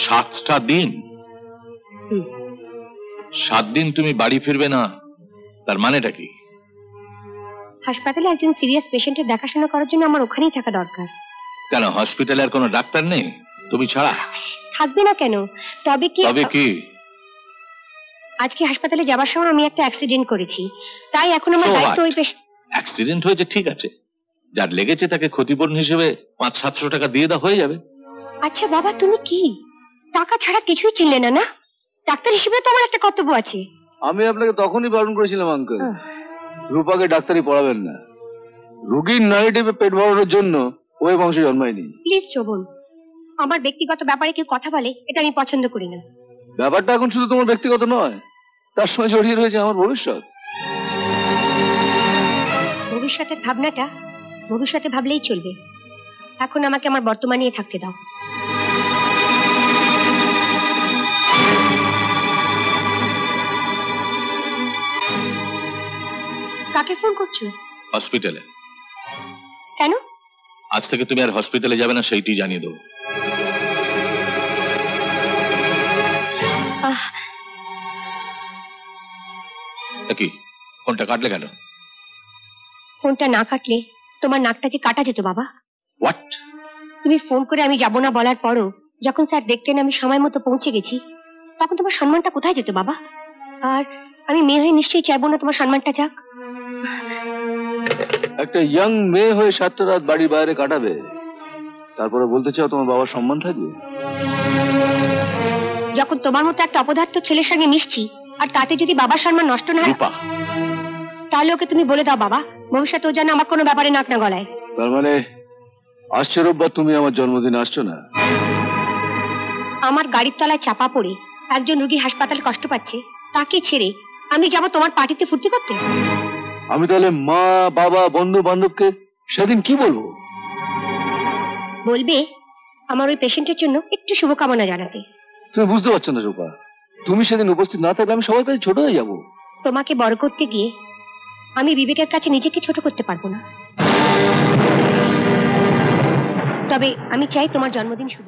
7টা দিন? 7 দিন তুমি বাড়ি ফিরবে না, তার মানেটা কি? হাসপাতালে একজন সিরিয়াস পেশেন্টের দেখাশোনা করার জন্য আমার ওখানেই থাকা দরকার। কেন, হসপিটালে আর কোনো ডাক্তার নেই তুমি ছাড়া? থাকবে না কেন? তবে কি আজকে হাসপাতালে যাবার সময় আমি একটা অ্যাক্সিডেন্ট করেছি, তাই এখন আমার দায়িত্ব ওই অ্যাক্সিডেন্ট হয়েছে ঠিক আছে, যার লেগেছে তাকে ক্ষতিপূরণ হিসেবে 500-700 টাকা দিয়ে দেওয়া হয়ে যাবে। আচ্ছা বাবা, তুমি কি টাকা ছাড়া কিছুই চিনলে না? না, ডাক্তার হিসেবে তো আমার একটা কর্তব্য আছে। আমি আপনাকে তখনই বারণ করেছিলাম আঙ্কেল, রূপাকে ডাক্তারি পড়াবেন না। রোগীর নারেটিভে পেট ভরানোর জন্য ওই বংশে জন্মায়নি। প্লিজ শোভন, আমার ব্যক্তিগত ব্যাপারে কেউ কথা বলে এটা আমি পছন্দ করি না। ব্যাপারটা এখন শুধু তোমার ব্যক্তিগত নয়, তার সঙ্গে জড়িয়ে রয়েছে আমার ভবিষ্যৎ। ভবিষ্যতের ভাবনাটা ভবিষ্যতে ভাবলেই চলবে, এখন আমাকে আমার বর্তমানে থাকতে দাও। কাকে ফোন করছো? হসপিটালে। কেন? আজ থেকে তুমি আর হসপিটালে যাবে না, সেইটি জানিয়ে দেবো। কি ফোনটা কাটলে কেন? ফোনটা না কাটলে তোমার নাকটা যে কাটা যেত বাবা। হোয়াট? তুমি ফোন করে আমি যাব না বলার পরও যখন স্যার দেখতেন আমি সময় মতো পৌঁছে গেছি, তখন তোমার সম্মানটা কোথায় যেত বাবা? আর আমি মেয়ে হয়ে নিশ্চয়ই চাইবো না তোমার সম্মানটা যাক। একটা ইয়াং মেয়ে হয়ে 7টা রাত বাড়ির বাইরে কাটাবে, তারপরে বলতে চাও তোমার বাবার সম্মান থাকবে? যখন তোমার মতো একটা অপদার্থ ছেলের সঙ্গে মিশছি আর তাতে যদি বাবার সম্মান নষ্ট না হয়, তাহলে ওকে তুমি বলে দাও বাবা, ভবিষ্যতে ও যেন আমার কোনো ব্যাপারে নাক না গলায়। তার মানে আসছে রোববার তুমি আমার জন্মদিনে আসছো না? আমার গাড়ির তলায় চাপা পড়ে একজন রোগী হাসপাতালে কষ্ট পাচ্ছে, তাকে ছেড়ে আমি যাব তোমার পার্টিতে ফুর্তি করতে? আমি তাহলে মা বাবা বন্ধু বান্ধবকে সেদিন কি বলবো? বলবে আমার ওই পেশেন্টের জন্য একটু শুভকামনা জানাতে। তুমি বুঝতে পারছো না রূপা, তুমি সেদিন উপস্থিত না থাকলে আমি সবার কাছে ছোট হয়ে যাব। তোমাকে বড় করতে গিয়ে আমি বিবেকের কাছে নিজেকে ছোট করতে পারবো না। তবে আমি চাই তোমার জন্মদিন শুভ।